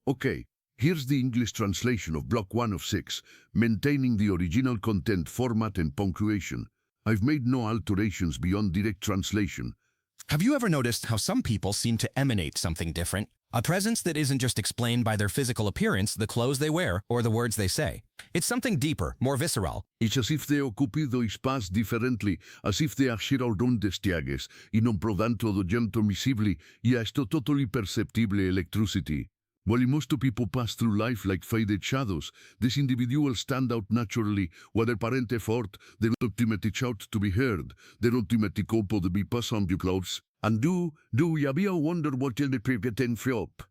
Okay, here's the English translation of Block 1 of 6, maintaining the original content format and punctuation. I've made no alterations beyond direct translation. Have you ever noticed how some people seem to emanate something different? A presence that isn't just explained by their physical appearance, the clothes they wear, or the words they say. It's something deeper, more visceral. It's as if they occupido espace differently, as if they accionaron destiagues, y non prodando do gento misibili, y esto totally perceptible electricity. While most people pass through life like faded shadows, these individuals stand out naturally, with their parent effort, their ultimate shout to be heard, their ultimate copo to be passed on your clothes. And do you ever wonder what the priveten flop?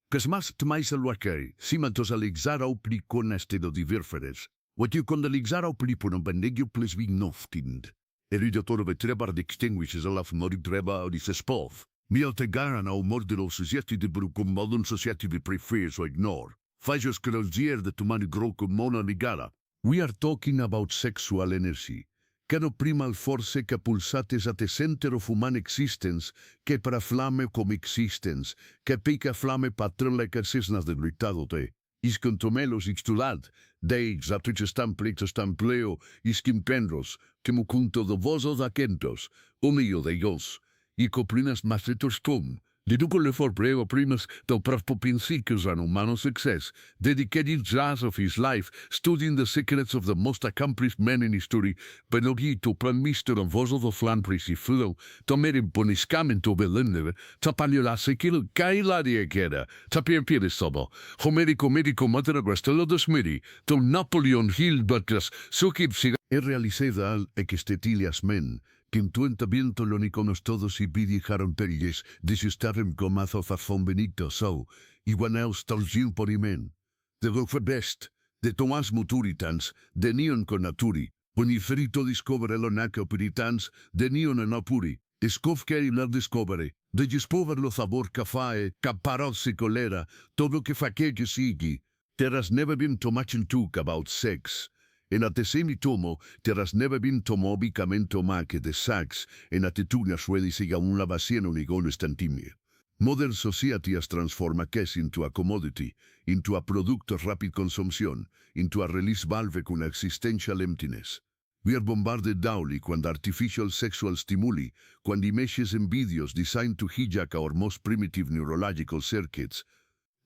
Cause mast myself wakay, simantos alexara opli conestedo diverferes. What you con alexara opli por un benegio plus vi noftind. Eridator of a trebar distinguishes a laf mori treba or is a spov. Mio te garan au mordero society de brucum modern society we prefers or ignore. Fajos crosier de tumani grocum mona ligara. We are talking about sexual energy. Cano primal force que pulsates at the center of human existence, que para flame com existence, que pica flame patron like asesnas de gritado te. Is contomelos ixtulad, deix atriches tamplitos tampleo, is quimpenros, que mucunto de vosos acentos, humillo de Dios. Y coprinas macetos tom, deduco le forpreo primas del praspopinsikus an humano success, dedicated jazz of his life, studying the secrets of the most accomplished men in history, penogito pramister of voso do flampris y fluo, tomerim poniscamento belendere, tapalio la sequilo, caila diekera, tapir pirisobo, homerico medico matera grastello de smiri, tom Napoleon Hill butlas, sukib sig. Realizada al extetilias men, Kim tuenta viento lo niconos todos y bidijaron perilles, desistaren comazo fafon benito so, igual else talgil por imen. De Gofer Best, de Tomás Muturitans, de Neon con Naturi, boniferito discover elonaco puritans, de Neon en Apuri, escofkeri la discovery, de discover lo sabor cafae, caparozzi colera, todo que faque que sigi. There has never been too much talk about sex. En at the same tomo, there has never been tomobicamento make de sax, en atitudine sueli siga un lavasieno ligono estantimie. Modern society has transformed cash into a commodity, into a product of rapid consumption, into a release valve con existential emptiness. We are bombarded daily when artificial sexual stimuli, when images and videos designed to hijack our most primitive neurological circuits.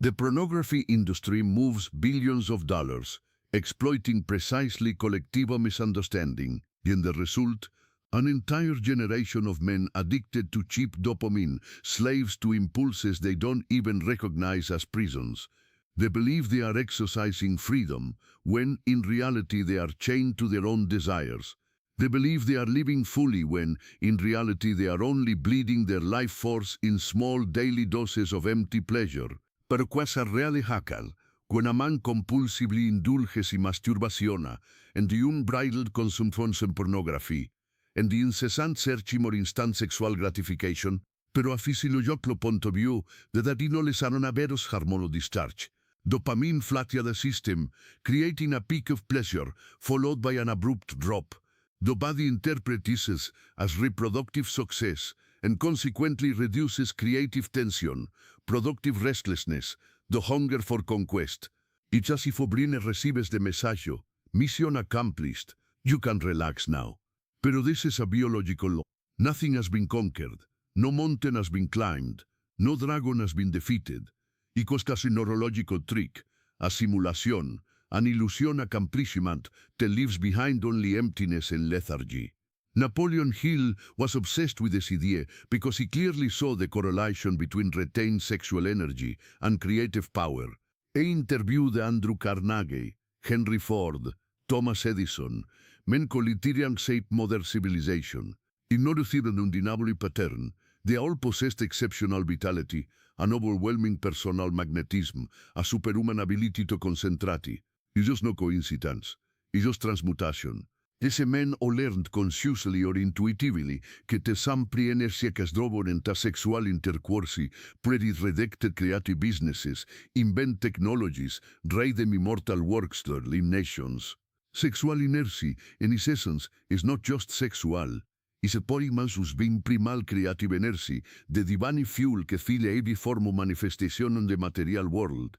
The pornography industry moves billions of dollars, exploiting precisely collective misunderstanding, and the result, an entire generation of men addicted to cheap dopamine, slaves to impulses they don't even recognize as prisons. They believe they are exercising freedom, when in reality they are chained to their own desires. They believe they are living fully when, in reality, they are only bleeding their life force in small daily doses of empty pleasure. Pero quasi really hackal, when a man compulsively indulges y masturbaciona, and the unbridled consumption en pornography, and the incessant searching for instant sexual gratification, pero a fisiologiclo point of view, de that no les aron a veros hormonal discharge. Dopamine flatia the system, creating a peak of pleasure, followed by an abrupt drop. The body interprets this as reproductive success, and consequently reduces creative tension, productive restlessness, the hunger for conquest. It's as if Obrine recibes the message, mission accomplished, you can relax now. Pero this is a biological law. Nothing has been conquered, no mountain has been climbed, no dragon has been defeated. Y costas a neurological trick, a simulación, an illusion accomplishment that leaves behind only emptiness and lethargy. Napoleon Hill was obsessed with this idea because he clearly saw the correlation between retained sexual energy and creative power. He interviewed Andrew Carnegie, Henry Ford, Thomas Edison, men colitirian shape modern civilization. In no received an undeniable pattern, they all possessed exceptional vitality, an overwhelming personal magnetism, a superhuman ability to concentrate. It's just no coincidence. It's just transmutation. Ese men o learned consciously or intuitively que te sampri energia que drobo en ta sexual intercourse, predit redacted creative businesses, invent technologies, raid them immortal works to lead nations. Sexual inertia, in its essence, is not just sexual. Is a polyman sus being primal creative energy, the divine fuel que file every form of manifestation in the material world.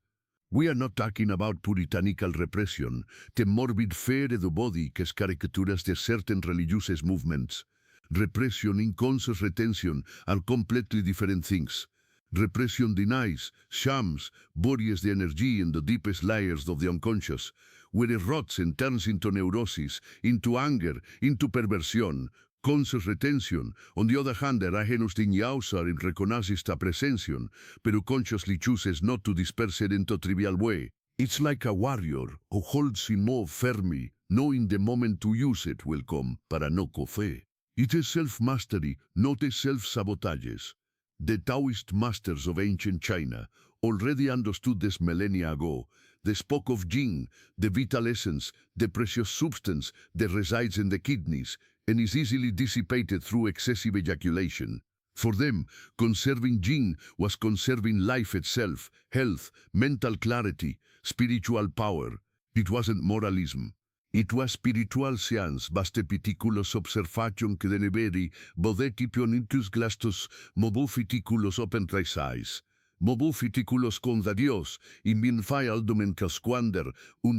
We are not talking about puritanical repression, the morbid fear of the body que caricatures de certain religious movements. Repression and conscious retention are completely different things. Repression denies, shams, buries the energy in the deepest layers of the unconscious, where it rots and turns into neurosis, into anger, into perversion. Conscious retention, on the other hand, agenos dignausar and reconoces ta presension, pero consciously chooses not to disperse it into trivial way. It's like a warrior who holds in more firmly, knowing the moment to use it will come, para no cofe. It is self-mastery, not a self-sabotages. The Taoist masters of ancient China already understood this millennia ago. They spoke of Jing, the vital essence, the precious substance that resides in the kidneys, and is easily dissipated through excessive ejaculation. For them, conserving Jing was conserving life itself, health, mental clarity, spiritual power. It wasn't moralism. It was spiritual science, vaste piticulos observation que deneveri, bodeti pionitus glastus, mobufiticulos open traisais. Mobufiticulos conda Dios, in min fai aldomen casquander,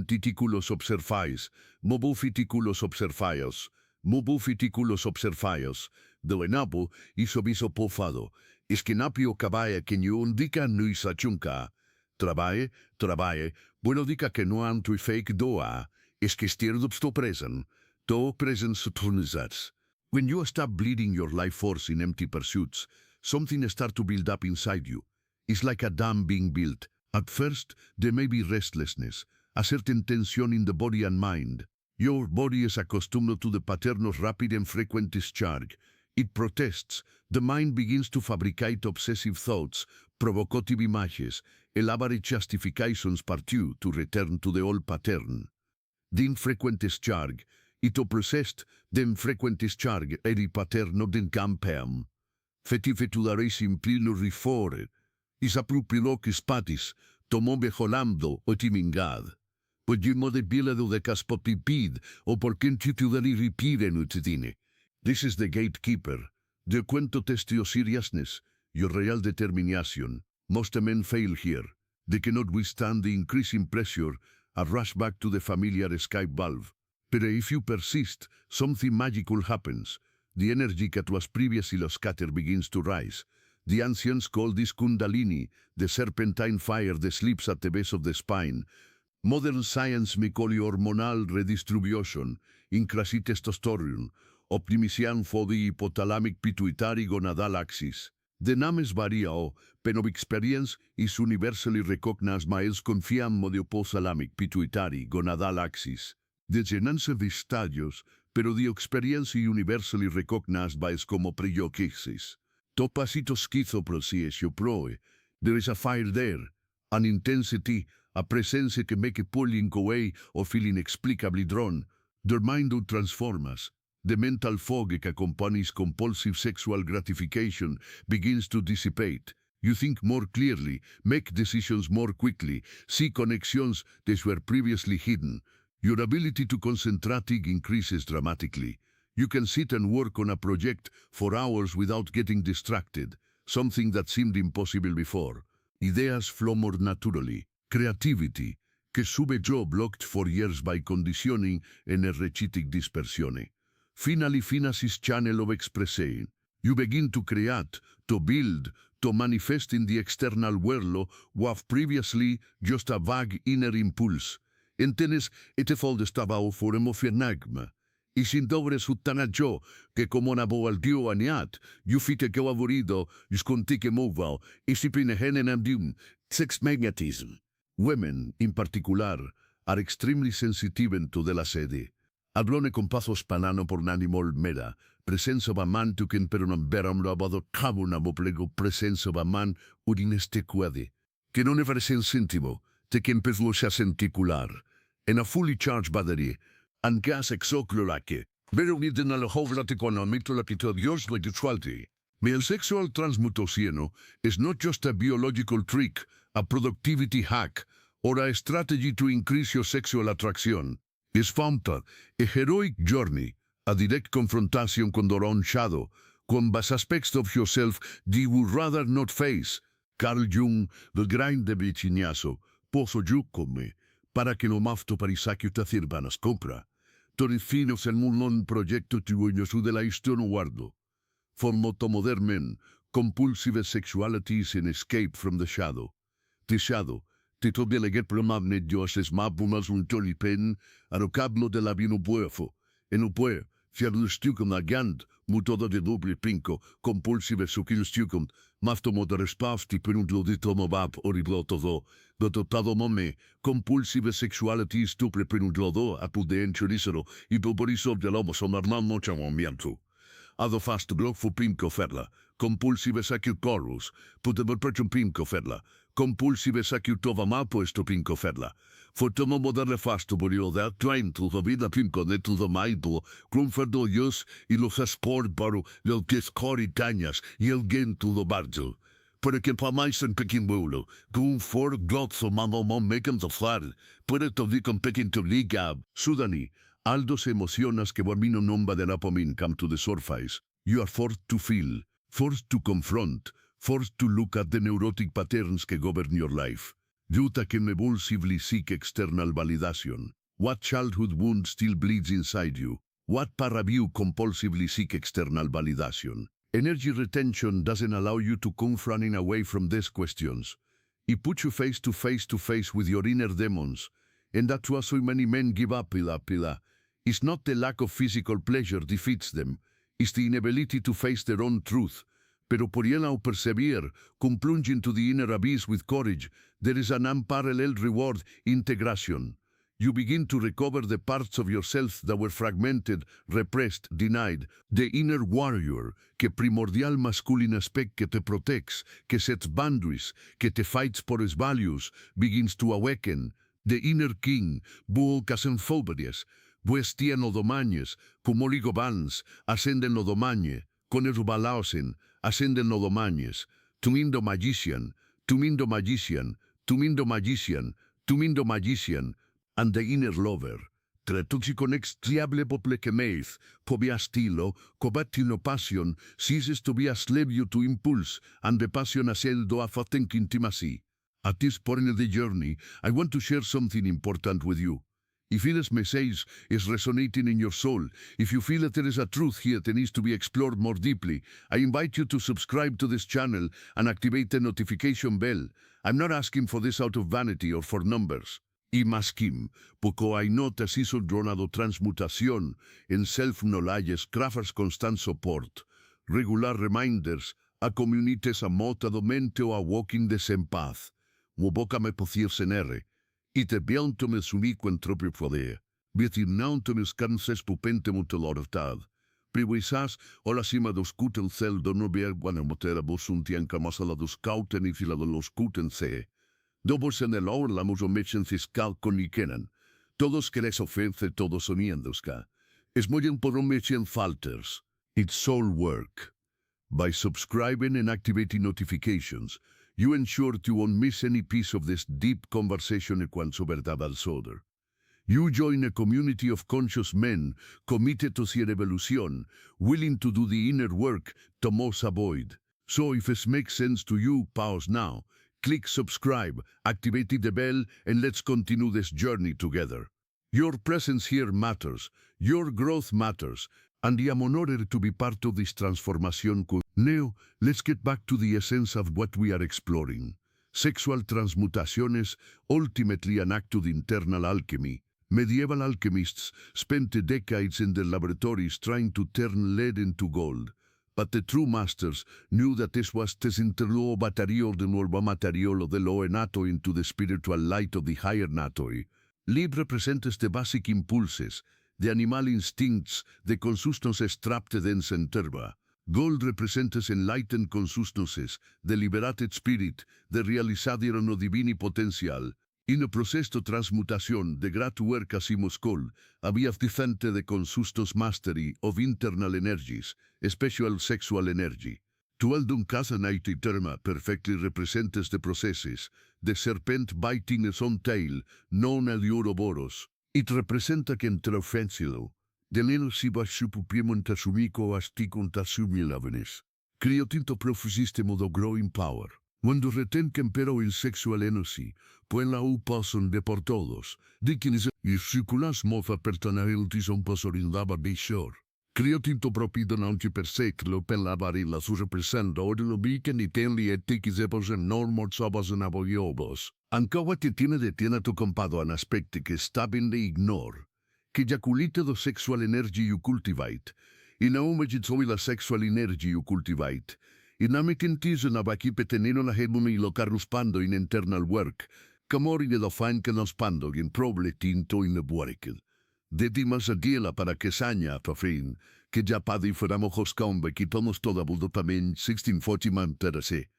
titiculos observais, mobufiticulos observaios. Mobufiticulos observaios, do enapo isobiso pofado, esquenapio cabae que no indica nuisa chunca. Trabae, bueno dica que no antui fake doa, es que stirdupsto presen, to presen suturnizats. When you stop bleeding your life force in empty pursuits, something start to build up inside you. It's like a dam being built. At first, there may be restlessness, a certain tension in the body and mind. Your body is accustomed to the pattern of rapid and frequent discharge. It protests. The mind begins to fabricate obsessive thoughts, provocative images, elaborate justifications partout to return to the old pattern. The infrequent discharge, it oppressed, the infrequent discharge, eri pattern of den campem. Fetifetudare simplilo rifore, is appropriloquis patis, tomó bejolamdo otimingad. Podimo de bilado de caspotipid, o por quintitudari ripide nutidine. This is the gatekeeper. De cuento testio seriousness, your real determination. Most men fail here. They cannot withstand the increasing pressure, and rush back to the familiar escape valve. But if you persist, something magical happens. The energy that was previously scattered begins to rise. The ancients call this kundalini, the serpentine fire that sleeps at the base of the spine. Modern science may call it hormonal redistribution, increased testosterone, optimization for the hypothalamic pituitary gonadal axis. The names varia, but of experience is universally recognized as confiamo de hypothalamic pituitary gonadal axis. The genance of these stadios, pero the experience universally recognized by as como preyoquexis. Topacito schizoprosesio proe. There is a fire there, an intensity, a presence que make it pulling away or feel inexplicably drawn. Their mind would transform us. The mental fog que accompanies compulsive sexual gratification begins to dissipate. You think more clearly, make decisions more quickly, see connections that were previously hidden. Your ability to concentrate increases dramatically. You can sit and work on a project for hours without getting distracted, something that seemed impossible before. Ideas flow more naturally. Creativity, que sube yo blocked for years by conditioning and energetic dispersione. Finally finas his channel of expressing. You begin to create, to build, to manifest in the external world what previously just a vague inner impulse. Entenes etefol estaba o foremo fenagma. Y sin dobre sutana yo, que como na boal dio aniat, you fite que aburrido, you scontike moval, y si pinehenen amdium, sex magnetism. Women, in particular, are extremely sensitive to de la sede. Hablone con pasos panano por nanimol mera, presenza of a man to ken pero non beram lo abado cabuna moplego presenza of a man udineste quade. Que non ever sensintimo, te ken peslo sia senticular. En a fully charged battery, and gas exoclorake. Pero uniden a la hovlate con el mito la pito Dios like the twalti. El sexual transmutocieno is not just a biological trick, a productivity hack, or a strategy to increase your sexual attraction. It's found a heroic journey, a direct confrontation con your own shadow, con vast aspects of yourself that you would rather not face. Carl Jung, the grind de Viciniaso, posso giucome, para che lo mafto parisacchio ta thirbanas compra. Torifino sen mun non progetto tuoño su de la istono guardo. Formoto modermen, compulsive sexualities in escape from the shadow. The shadow, te to deleget promamne dioses mabumas un tolipen, arocablo de la vino buefo, en upue, fiarlustucum agand, mutoda de doble pinco, compulsive sucilstucum, maftomo de respafti per un gloditomo bab oriblotodo, dotado mome, compulsive sexuality stuple per un glodo, apud de enchorisero, y boboriso de lomo sonarman mochamomiento. Ado fast blok fu pinco ferla, compulsive sacil corus, puteber perchum pinco ferla, compulsive sacil tova mapo esto pinco ferla. Fortomo moderle fasto borio da train to the vida pinco neto the maido, grunferdo yus y los sport baro, el discori dañas y el gento do bardo. Para que pa mais en pequim bulo, gun for glotso mamo mom mecam the flar, para to vicum pequim to ligab, sudani, Aldo se emocionas que Bormino nomba de Napomin come to the surface. You are forced to feel, forced to confront, forced to look at the neurotic patterns que govern your life. Yuta que nebulsively seek external validation. What childhood wound still bleeds inside you? What parabu compulsively seek external validation? Energy retention doesn't allow you to come running away from these questions. It puts you face to face with your inner demons. And that's why so many men give up, pila. It's not the lack of physical pleasure defeats them, it's the inability to face their own truth. Pero por o persevere, come plunge into the inner abyss with courage, there is an unparalleled reward, integration. You begin to recover the parts of yourself that were fragmented, repressed, denied. The inner warrior, que primordial masculine aspect que te protects, que sets boundaries, que te fights por his values, begins to awaken. The inner king, buolcas en fobadies, Buestia no domañes, como ligobans, ascenden no domañe, con erubalaosen, ascenden no domañes, tumindo magician, tumindo magician, tumindo magician, tumindo magician, and the inner lover. Tretuxiconex triable pople quemeith, pobia stilo, cobatino passion, ceases to be a slave you to impulse, and the passion aseldo a fatenk intimacy. At this point of the journey, I want to share something important with you. If this message is resonating in your soul, if you feel that there is a truth here that needs to be explored more deeply, I invite you to subscribe to this channel and activate the notification bell. I'm not asking for this out of vanity or for numbers. Y maskim, poco I not as iso dronado transmutación, en self-knowledge crafters constant support, regular reminders, a communities a mota do mente o a walking desempath, mo boca me pociersenere, y te bianto me sumico en tropio poder, vietinaunto me scanses pupente mutelortad. Priwisas, o la cima dos cuten cel dono bier guanemotera bosuntian camasala dos cauten y fila de los cuten se. Dobos en el or la musomechen fiscal con ikenen. Todos que les ofence todos uniendosca. Es muy mechen falters. It's soul work. By subscribing and activating notifications, you ensure you won't miss any piece of this deep conversation en cuanto verdad al soder. You join a community of conscious men committed to their evolution, willing to do the inner work to most avoid. So if it makes sense to you, pause now, click subscribe, activate the bell, and let's continue this journey together. Your presence here matters, your growth matters, and I am honored to be part of this transformation. Now, let's get back to the essence of what we are exploring. Sexual transmutaciones, ultimately an act of internal alchemy. Medieval alchemists spent decades in their laboratories trying to turn lead into gold. But the true masters knew that this was desinterluo material de nuevo material de lo nato into the spiritual light of the higher natoi. Lib represents the basic impulses, the animal instincts, the consustances trapped dens en terba. Gold represents enlightened consustances, the liberated spirit, the realizadiano divini potencial. In a proceso de transmutación de gratuer casimoscol, había defente de consustos mastery of internal energies, especially sexual energy. Tueldum casanaiti terma perfectly represents the processes, the serpent biting its own tail, known as the Ouroboros. It representa que entre ofensilo, de leno siba supupiemon tasumiko asticon tasumilavenes. Criotinto profusistemo do growing power. Cuando retenken pero il sexual energy, pues la upasan de por todos, de quienes y circulas mofa pertanahilti son pasorindaba bishor. Creatinto propido anche per secolo per la varilla su representa o de lo biken y tenli etikizepos en normor sobos en aboyobos. Ankawa te tiene tu compado an aspecti que staben de ignor, que jaculite do sexual energy you cultivate, y na umejit soy la sexual energy you cultivate, y na mekintizo na baki petenino la hegemoni lo carruspando in internal work, camori de lo fan que nos pando in proble tinto in the buarikel. Dedimas a diela para que saña, por fin, que ya padi fuéramos hoscombe, quitamos toda budopamen 1640 manterase.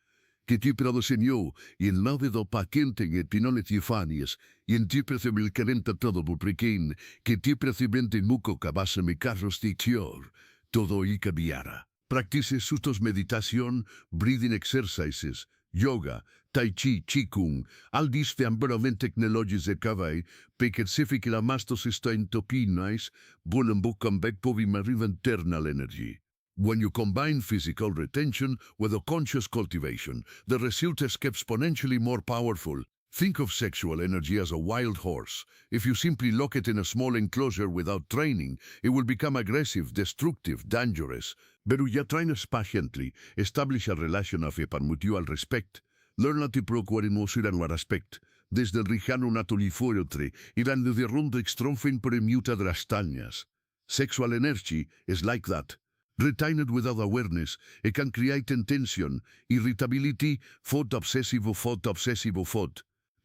Que ti pero señor, y en nave do paquenten et pinone tifanies, y en ti mil carenta todo bupriquín, que ti precibente muco cabase mi carros dictior, todo y cabiara. Practices sustos meditación, breathing exercises, yoga, tai chi, qigong, all these veramente technologies de cavai, perquè cific la mastos está en topinais, buonen bucam bec povimariva internal energy. When you combine physical retention with a conscious cultivation, the result is exponentially more powerful. Think of sexual energy as a wild horse. If you simply lock it in a small enclosure without training, it will become aggressive, destructive, dangerous. Pero ya traines patiently, establish a relation of mutual respect. Learn a ti procurar emocionar respect. Desde el rijano natolifoiotre, iran de ronda extromfen premuta drastañas. Sexual energy is like that. Retained without awareness, it can create tension, irritability, thought obsessive.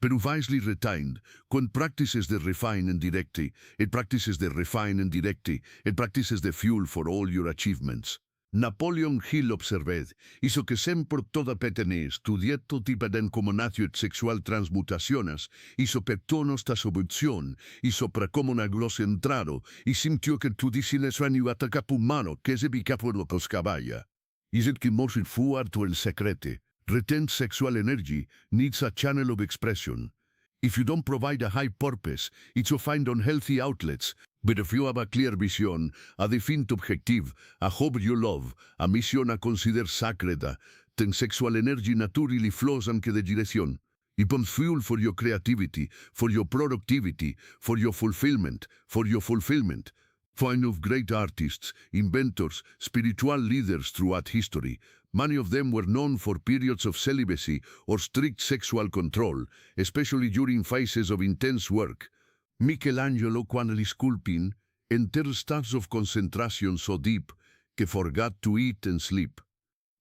Pero wisely retained, when practices the refine and directi, it practices the refine and directi, it practices the fuel for all your achievements. Napoleon Hill observed, hizo que sempre toda petene studieto tipaden comunatio et sexual transmutaciones, hizo per tonos ta subunción, hizo pra comuna gloss entrado, y sintió que tu dicines ranio atacapo humano que se bica por lo coscabaya. Is it que mosit fuarto el secrete? Retain sexual energy needs a channel of expression. If you don't provide a high purpose, it's to find unhealthy outlets. But if you have a clear vision, a defined objective, a hope you love, a mission a consider sacreda, then sexual energy naturally flows in que de dirección. It becomes fuel for your creativity, for your productivity, for your fulfillment. Find of great artists, inventors, spiritual leaders throughout history. Many of them were known for periods of celibacy or strict sexual control, especially during phases of intense work. Michelangelo quando li sculpin enter states of concentration so deep que forgot to eat and sleep.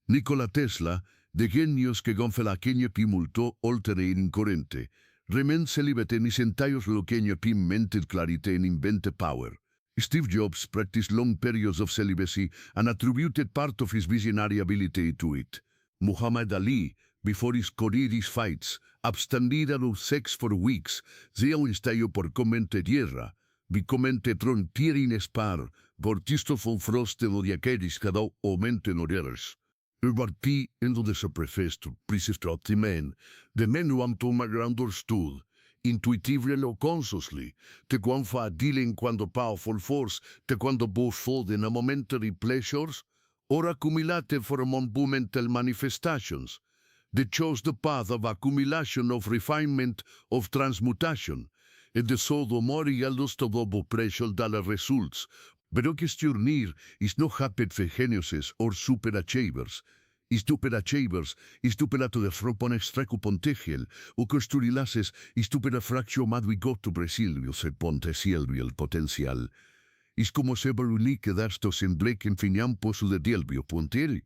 Nikola Tesla, de genios que gonfe la queña pi multo oltere in incorrente, remen celibate ni centaios lo queña pi mented clarite in invente power. Steve Jobs practiced long periods of celibacy and attributed part of his visionary ability to it. Muhammad Ali, before his career fights, abstendida of sex for weeks, zia un stallo por commente tierra, vi commente trontier in spar, vortisto von froste lo diaqueris cadau aumente norieres. Ubarti endo de se prefesto, prisistrat men, de menu am to grandor stud, intuitively lo consciously, te quan fa dealing quando powerful force, te quando both fold in a momentary pleasures, or accumulate for a mental manifestations. They chose the path of accumulation, of refinement, of transmutation, and the sodo mori aldos to dobo pressure dalla results. Pero que sturnir is no happet for geniuses or superachievers. Is stupera to the fropon extrecu pontegel, o costurilases, stupera fractio madui goto bresilvio se ponte silvio el potencial. Is como se barunique dastos en bleken finiampo su de dielvio pontel.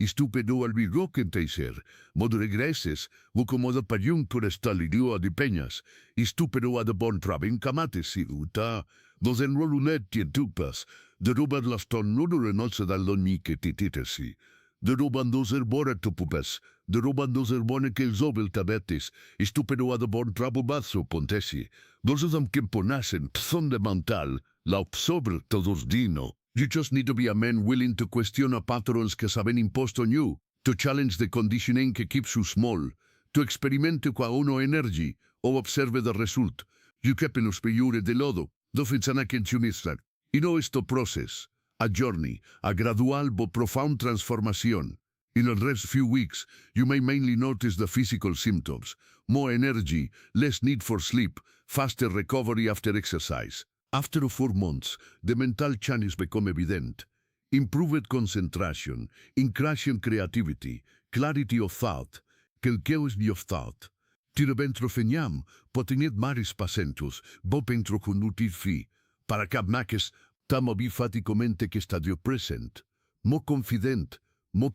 Stupido al virgoken teiser, modo regreses, o como de payun por estalidio a de peñas, stupido a de bon trabin camates y uta, dos enrolunet tupas, de ruban las tonudo renolse dal donmique tititesi, de ruban dos erbore topupes, de ruban dos erbone que el zobel tabetes, stupido a de bon trabubazo pontesi, dos dam kimponasen pson de mental, la obsobre todos dino. You just need to be a man willing to question a patterns que saben imposto on you, to challenge the conditioning que keeps you small, to experimente qua uno energy, o observe the result. You kepen us peiure de lodo, do fitzana kentionistar. Y no esto process, a journey, a gradual but profound transformación. In the next few weeks, you may mainly notice the physical symptoms: more energy, less need for sleep, faster recovery after exercise. After 4 months, the mental changes become evident. Improved concentration, increasing creativity, clarity of thought, chaos of thought. Tirabentrofeniam, potinet maris pacentus, bopentroconutit fi, para cap maces, tamo bifaticamente que estadio present. Mo confident, mo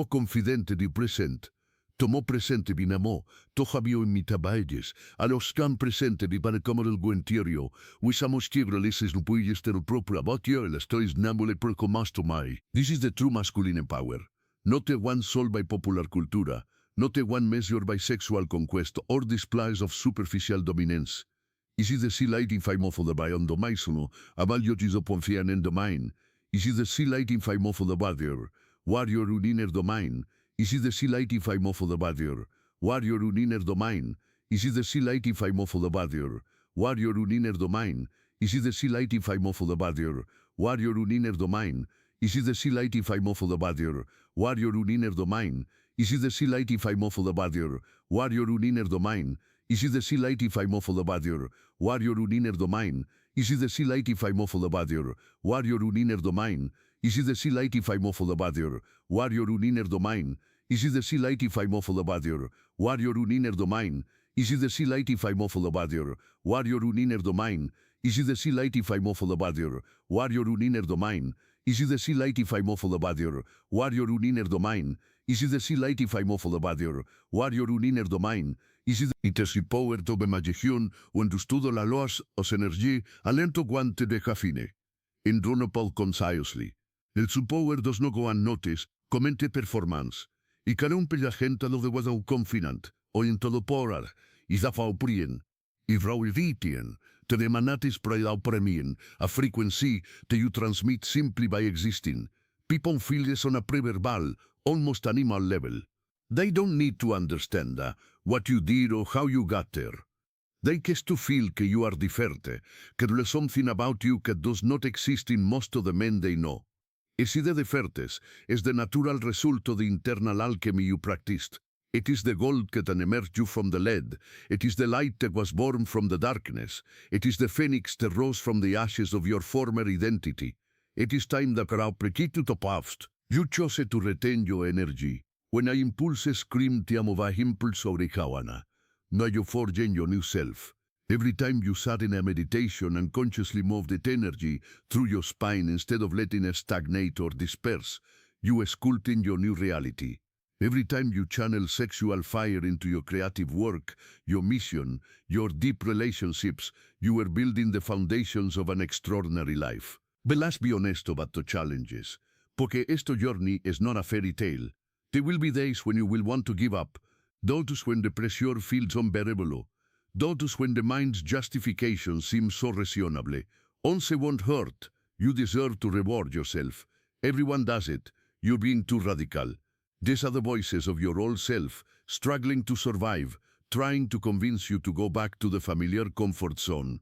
confidente di present. Tomo presente binamo, tohabio imitabaedes, a los can presente di panacamo del guentierio, wisamos tigralises lupuyes ter propria botio el estois nambule percomastomai. This is the true masculine power. Not the one sold by popular cultura, not the one measured by sexual conquest or displays of superficial dominance. Is it the sea lighting faimofo the bayon domaisono, abaliotis oponfian en domain? Is it the sea lighting faimofo the warrior uniner domain? Is it the sea lighting faimofo the warrior uniner domain? Is it the sea lighting faimofo the warrior uniner domain? Is it the sea lighting faimofo the warrior uniner domain? Is it the sea lighting faimofo the warrior uniner domain? Is it the sea lighting faimofo the warrior uniner domain? Is it the sea lighting faimofo the warrior uniner domain? Is it the sea lighting faimofo the warrior uniner domain? Is it the sea lighting faimofo the warrior uniner domain? Is it the sea lighting faimofo the warrior uniner domain? Is it the sea lighting faimofo the warrior uniner domain? Is it the sea lighting faimofo the warrior uniner domain? Is it the sea lighting faimofo the warrior uniner domain? Is it the sea lighting faimofo the warrior uniner domain? Is it the power to be magición o en tu studo la loas os energie alento guante de cafine. In Dronopol consciously. El su power does not go unnoticed, commente performance. I carumpe la gente lo de wadau confinant, o in todo porar, i zafau prien, i vrau evitien, te demanatis praidau premien, a frequency te you transmit simply by existing. People feel this on a pre-verbal, almost animal level. They don't need to understand what you did or how you got there. They just to feel que you are different, que there's something about you that does not exist in most of the men they know. Ese de difertes is the natural result of the internal alchemy you practiced. It is the gold that emerged you from the lead. It is the light that was born from the darkness. It is the phoenix that rose from the ashes of your former identity. It is time that thou prequitu to past. You chose to retain your energy. When I impulse scream te amo va impulse orejawana. Now you forging your new self. Every time you sat in a meditation and consciously moved that energy through your spine instead of letting it stagnate or disperse, you are sculpting your new reality. Every time you channel sexual fire into your creative work, your mission, your deep relationships, you are building the foundations of an extraordinary life. But let's be honest about the challenges. Porque esta journey is not a fairy tale. There will be days when you will want to give up, those when the pressure feels unbearable, those when the mind's justification seems so reasonable. Once won't hurt. You deserve to reward yourself. Everyone does it. You're being too radical. These are the voices of your old self, struggling to survive, trying to convince you to go back to the familiar comfort zone.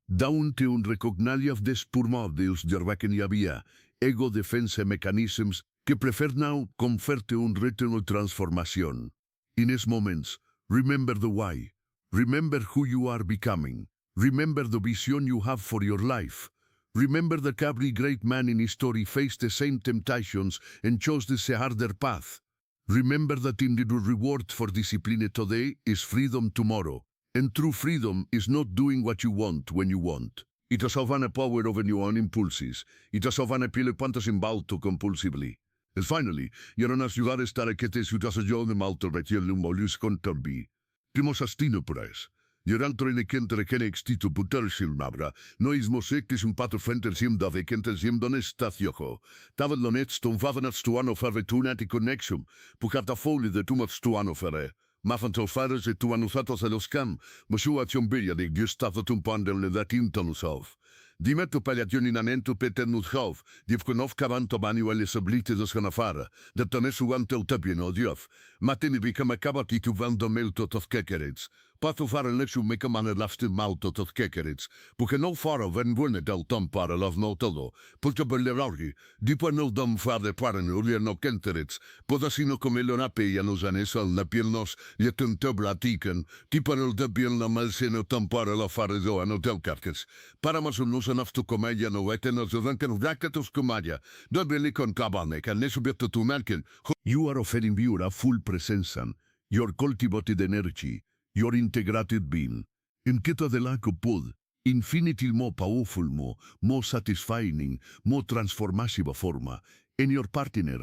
Daunte un recognalia of des purmodius dervacenia via, ego defense mechanisms que prefer now conferte un retinal transformación. In these moments, remember the why. Remember who you are becoming. Remember the vision you have for your life. Remember that every great man in history faced the same temptations and chose this harder path. Remember that in the reward for discipline today is freedom tomorrow. And true freedom is not doing what you want when you want. It is of an power over your own impulses. It is of an appeal pantas imbalto compulsively. And finally, you're on a ciudades taraquetes utasallón de malto retielum molus contorbi. Primos astino pres. Llorantro en ekentere kene extito putersil nabra, noismos ectis un pato fenter sim da vekenter sim donestaciojo. Tavet lonets ton vavanat stuano ferre tunati connexium, pucata foli de tumat stuano ferre. Mafanto fares et tuanusatos eloscam, mosuation bilia de gustavatum pandel le datintonusov. Dimetto paliation in anento peternusov, divkonov cavanto manuel sublite dos canafara, that tonesu antel tapien odiof, matini become a cabati to vandomel tot of kekerets. Pato fara lechu meka maner lafte malto tot kekerits, porque no fara ven buene del tampara love no todo, porque bellerargi, dipa no dam fade paren ulia no kenterits, podasino come lonape ya nos anesal na pilnos, yetun teblatiken, tipa no debiel na malseno tampara la fare do ano del karkes, para mas nos anaftu comedia no eteno zodanken rakatos comedia, dobeli con kabane, kan nesubieto tu merken, you are offering viewer a full presensan, your cultivated energy, your integrated being. In kita de la pod, infinity more powerful more satisfying, more transformativa forma. In your partner,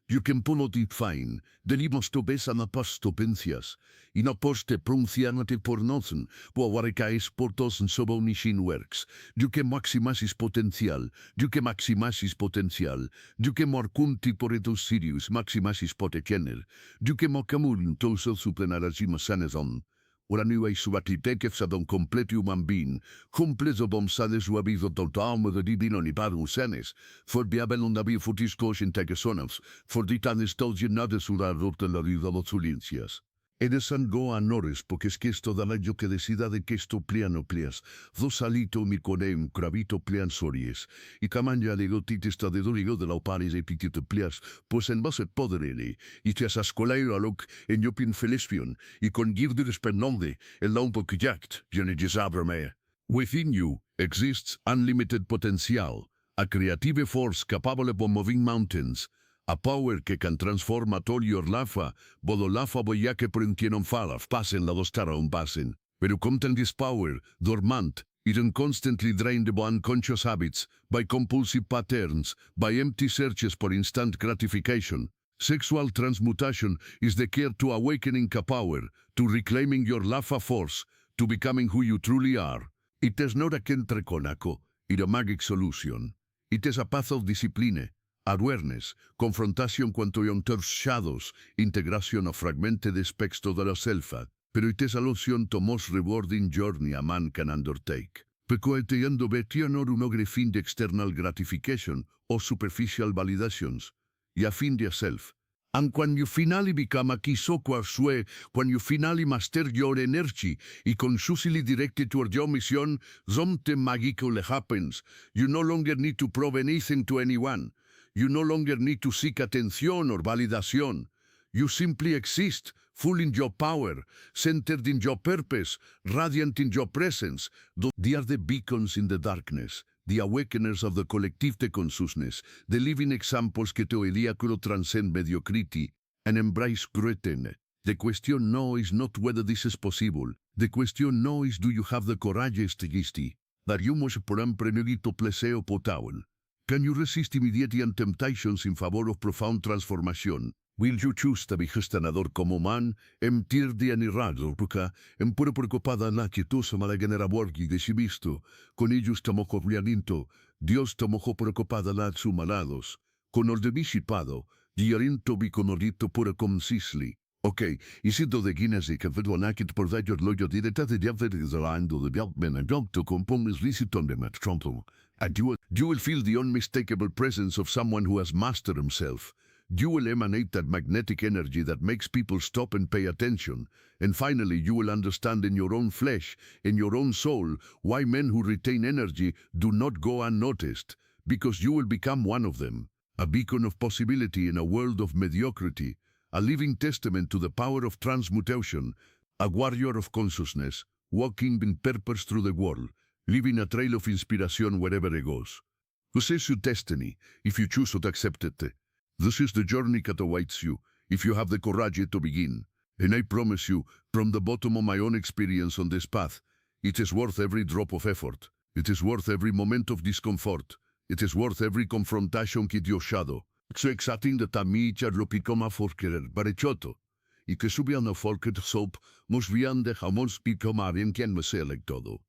you can pull it fine, delimos to besa na pastopencias, in a poste pronuncianate por nozen, waricais portos and sobonishin works, you can maximasis potential, you can maximasis potential, you can morcunti por etos sirius maximasis potener, you can mocamul toso suplenarajima sanezon. Ora nu ei suatiteke sa don complet human being, completo bom sades uabizo total de divino ni padum senes, for biabel un nabi futis coshin tegesonavs, for ditanes tolge nades ura rota la vida lozulincias. Edesan go a nores, porque es que esto da la yo que decida de que esto pliano plias, dos alito mi conem cravito plian sories, y camanya de gotitis ta de dorigo de la oparis epitite plias, pues en base poderele, y te asascoleiro aloc en yopin felispion, y con girdes pernonde, el laumpo kijakt, jeneges abrame. Within you exists unlimited potential, a creative force capable of moving mountains, a power que can transforma todo your lafa, bodo lafa boya que printieron falaf, pasen la dostara un pasen. Pero content this power, dormant, it constantly drained by unconscious habits, by compulsive patterns, by empty searches for instant gratification. Sexual transmutation is the care to awakening a power, to reclaiming your lafa force, to becoming who you truly are. It is not a kentraconaco, it a magic solution. It is a path of discipline, awareness, confrontation quanto yonter shadows, integration of fragmente de spexto de la selfa, pero it is a lotion to most rewarding journey a man can undertake. Pecoeteando betia nor unogre fin de external gratification or superficial validations, y a fin de self. And when you finally become a kisokwa sue, when you finally master your energy, y consciously directed toward your mission, something magical happens. You no longer need to prove anything to anyone. You no longer need to seek attention or validation. You simply exist, full in your power, centered in your purpose, radiant in your presence. They are the beacons in the darkness, the awakeners of the collective de consciousness, the living examples que hoy día transcend mediocrity and embrace greatness. The question now is not whether this is possible. The question now is do you have the courage to gisti, that you must premedito pleseo potauen. Can you resist immediate temptations in favor of profound transformation? Will you choose to be gestionador como man, emtir de anirrado, porque en pura preocupada la quietusa malagenera borgi de sibisto, con ellos tamojo vianinto, Dios tamojo preocupada la sumalados, con el de visipado, diarinto biconorito pura consisli. Ok, y sido de Guinness y que vedo nakit por dayo loyo direta de diablo de zalando de bialmen and to compongas lisiton de mat trompo. And you will feel the unmistakable presence of someone who has mastered himself. You will emanate that magnetic energy that makes people stop and pay attention. And finally, you will understand in your own flesh, in your own soul, why men who retain energy do not go unnoticed. Because you will become one of them, a beacon of possibility in a world of mediocrity, a living testament to the power of transmutation, a warrior of consciousness, walking in purpose through the world, leaving a trail of inspiration wherever it goes. This is your destiny, if you choose to accept it. This is the journey that awaits you, if you have the courage to begin. And I promise you, from the bottom of my own experience on this path, it is worth every drop of effort. It is worth every moment of discomfort. It is worth every confrontation with your shadow. So exciting that a mi lo picoma forquerer barechoto. Y que subiano folket soap, mos vian de jamons picoma bien quien me select todo.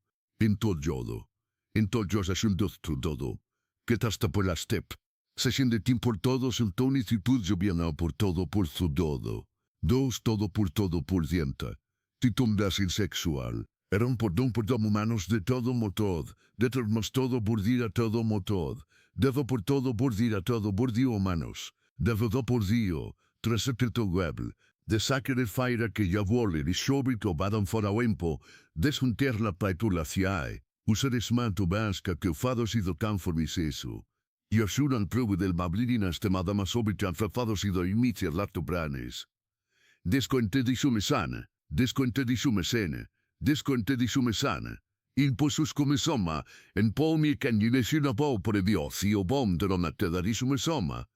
In todo yo se siento todo. Que hasta por la step. Se siente tim por todos el tonicitud yo viano por todo por su dodo. Dos todo por dienta. Titundas insexual. Eran por don humanos de todo motod. Determos todo por dir a todo motod. Devo por todo por dir a todo por dio humanos. Devo do por dio. Treseteto web. De sacre fire che già vuole di subito vadano fora tempo, desunter la paitulaziae, usare smanto basca che fado sido tan formiseso. Io sudan prove del bablidinas te madama sobitan fado sido imitir latto branes. Desconte di sumesana, desconte di sumesene, desconte di sumesana. Il posus come somma, en po mi candinesina po por dios, io bom de non te da di sumesoma.